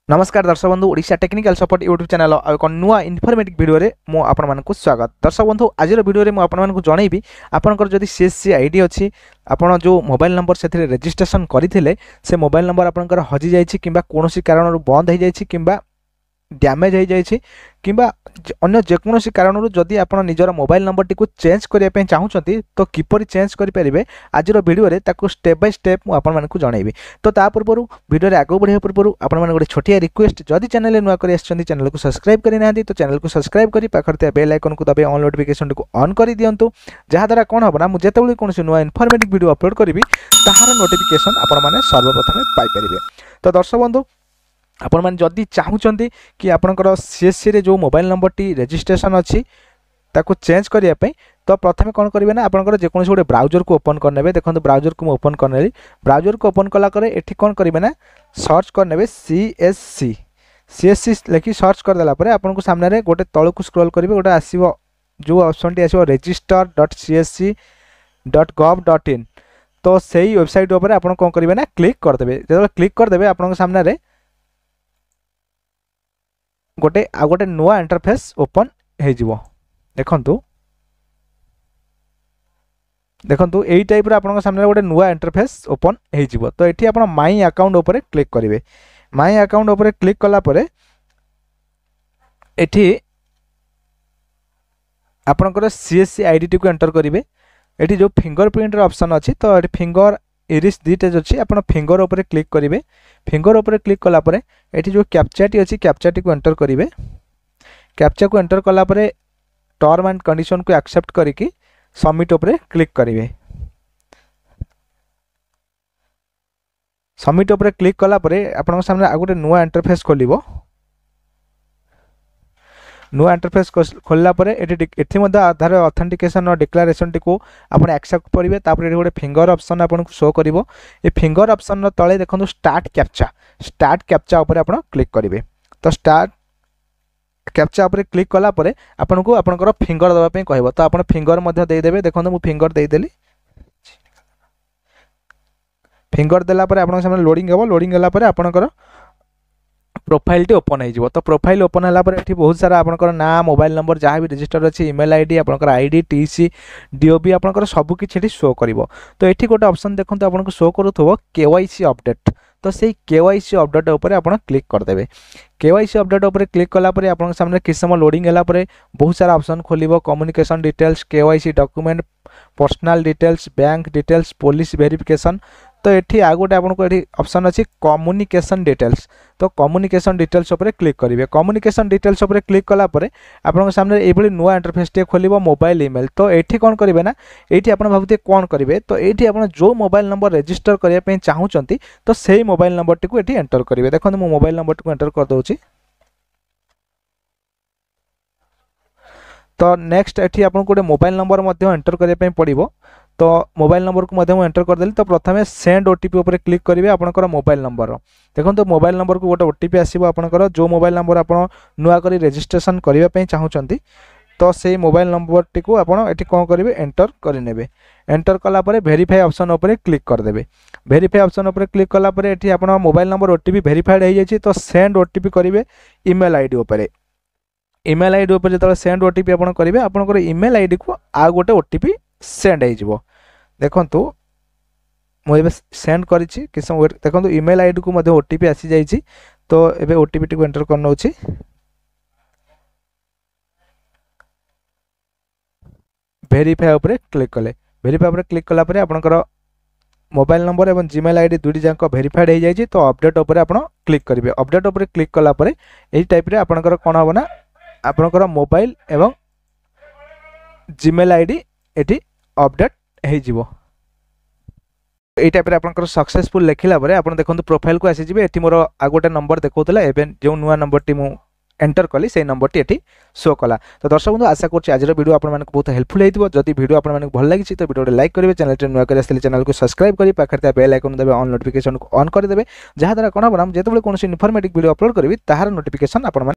नमस्कार दर्शक बंधु Odisha technical support YouTube channel एक नुआ इनफॉर्मेटिव वीडियो रे मो आपण मानकु स्वागत। दर्शक बंधु आज वीडियो रे मो आपण मानकु जणैबी आपनकर जदि सीएससी आईडी अछि आपण जो मोबाइल नंबर से रजिस्ट्रेशन करथिले से मोबाइल नंबर आपनकर हजि जाइछि किंबा कोनोसी कारणरू बंद हो जाइछि किंबा डैमेज हो जाइछि किंबा अन्य जेकोसी कारण जदि आपण निजर मोबाइल नंबर टी चेंज करने चाहूँगी तो किपर चेंज करेंगे आज वीडियो रे ताकू स्टेप बाय स्टेप मुझे आपण मानकु जनइबी। तो ता पूर्व वीडियो रे आगो बढ़िया पूर्व आपण माने गोटे छोटिया रिक्वेस्ट जदि चैनल नुआ कर चैनल को सब्सक्राइब करना तो चैनल को सब्सक्राइब करी पाखर बेल आइकन को दबाई ऑन नोटिफिकेशन को ऑन कर दिंतु जहाँद्वारा कौन हम ना मुझे जिते कौन नुआ इनफॉर्मेटिव वीडियो अपलोड करी ताहार नोटिफिकेशन आपण माने सर्वप्रथम पाइपर। तो दर्शक बंधु आपण माने जदि चाहूँगी कि आपणकर सीएससी रे जो मोबाइल नंबर टी रजिस्ट्रेशन अच्छी ताको चेंज करने तो प्रथम कौन करेंगे ना आपंकर जेको गोटे ब्राउजर को ओपन करने देखो ब्राउजर को ओपन करने ब्राउजर को ओपन कलापर ये कौन करेंगे ना सर्च करने सीएससी लिखि सर्च करदेला आपको सामने गोटे तल को स्क्रॉल करेंगे गोटे आसो जो ऑप्शन टी आसो register.csc.gov.in तो सही वेबसाइट उपर आप कौन करेंगे ना क्लिक करदे जो क्लिक करदे आपन सामने गोटे आ गोटे नुआ इंटरफेस ओपन हो देखंतु यही टाइप आपन सामने गोटे नुआ इंटरफेस ओपन हो तो ये आप माई अकाउंट उपर क्लिक करेंगे। माई अकाउंट उपर क्लिक कलापर एठी आपनकर सीएससी आईडी टी को एंटर करेंगे। ये जो फिंगरप्रिंट ऑप्शन अच्छी तो ये फिंगर इरिस दीटेज अच्छी आप फिंगर उपर क्लिक करेंगे। फिंगर उपर क्लिक कलापर ये जो कैप्चाटी अच्छी कैप्चाटी को एंटर करेंगे। कैप्चा को एंटर कलापर टर्म एंड कंडीशन को एक्सेप्ट करके सबमिट उपर क्लिक करेंगे। सबमिट उपर क्लिक कलापर आपन सामने आ गोटे नुआ इंटरफेस खोलिबो। नुआ इंटरफेस खोलला परे एठी मध्ये आधार ऑथेंटिकेशन और डिक्लेरेशन टी को आपण एक्सेप्ट करिवे। तापर एठी गोटे फिंगर ऑप्शन आपन को शो करिवो। ए फिंगर ऑप्शन रो तळे देखंतु स्टार्ट कैप्चा ऊपर आपण क्लिक करिवे। तो स्टार्ट कैप्चा ऊपर क्लिक कला परे आपन को आपनकर फिंगर दबा पे कहबो तो आपण फिंगर मध्ये दे देबे। देखंतु मु फिंगर दे देली। फिंगर देला परे आपन सामने लोडिंग हेबो। लोडिंग होला परे आपनकर प्रोफाइल टी ओपन हो। तो प्रोफाइल ओपन है बहुत सारा आपनकर ना मोबाइल नंबर जहाँ भी रजिस्टर अच्छी ईमेल आईडी आपनकर आईडी टीसी डीओबी आपनकर सब किछि शो करिवो। तो ये गोटे ऑप्शन देखो आपको शो करूथबो केवाईसी अपडेट। तो सही केवाईसी अपडेट उपर आप क्लिक करदे। केवाईसी अपडेट उपर क्लिक कलापर आप सामने किस समय लोडिंग है बहुत सारा ऑप्शन खोलिबो। Communication details KYC document personal details bank details police verification. तो ये आ गोटे आपको ये ऑप्शन अच्छी कम्युनिकेशन डिटेल्स। तो कम्युनिकेशन डिटेल्स उपर क्लिक करेंगे। कम्युनिकेशन डिटेल्स उपर क्लिक कलापर आपन सामने ये नुआ इंटरफेस टे खोलिबो मोबाइल ईमेल। तो ये कौन करेंगे ना ये आप भावते कौन करेंगे तो ये आप जो मोबाइल नंबर रजिस्टर करने चाहूँगी तो सही मोबाइल नंबर टी को ये एंटर करेंगे। देखो मो मोबाइल नंबर टी को एंटर कर दूँ। तो नेक्स्ट ये आपको गोटे मोबाइल नंबर एंटर करने पड़ो। तो मोबाइल नंबर को एंटर करदेली। तो प्रथम सेंड ओटीपी उपर क्लिक करेंगे आपनकर मोबाइल नंबर। देखो तो मोबाइल नंबर को गोटे ओटीपी आसो आपनकर जो मोबाइल नंबर आप नुआ कर रजिस्ट्रेशन करने चाहूँगी तो से मोबाइल नंबर टी को आपड़ी कौन करेंगे एंटर करे। एंटर कलापर वेरीफाई ऑप्शन उपर क्लिक करदे। वेरीफाई ऑप्शन उपर क्लिक कलापर ये आप मोबाइल नंबर ओटीपी वेरीफाइड हो जाए तो सेंड ओटीपी करेंगे ईमेल आईडी उपर। ईमेल आईडी उपर जो सेंड ओटीपी आप करेंगे आपंकर ईमेल आईडी को आ गोटे ओटीपी सेंड हो। देखंतु मुझे सेंड करिछि कि समय देखंतु ईमेल आईडी को मध्ये ओटीपी आसी जाइछि। तो एबे ओटीपी टी को एंटर करनो अछि। वेरीफाई ऊपर क्लिक कले। वेरीफाई ऊपर क्लिक कला परे आपनकर मोबाइल नंबर एवं जीमेल आईडी दुटी जाक वेरीफाइड हो जाइछि। तो अपडेट ऊपर आपण क्लिक करिवे। अपडेट ऊपर क्लिक कला परे एही टाइप रे आपनकर कोन हो ना आपनकर मोबाइल एवं जीमेल आईडी एठी अपडेट हो। ये टाइप आपंकर सक्सेसफुल लिखला आप देखो प्रोफाइल को आसीजे। ये मोर आ गोटे नंबर देखा एवं जो नुआ नंबर टी मुझे एंटर कली से नंबर टी ये शो कला। तो दर्शक बंधु आशा करुँच आज वीडियो आप बहुत हेल्पफुल हो। जदि वीडियो आप भल लगी तो वीडियो लाइक करेंगे। चैनल नुआ कर चैनल को सब्सक्राइब करेंगे। पाखे बेल आइकन देवे ऑन नोटिफिकेशन को ऑन करदे जहाँद्वारा कौन हम जो कौन इनफॉर्मेटिव वीडियो अपलोड करी तार नोटिफिकेशन आप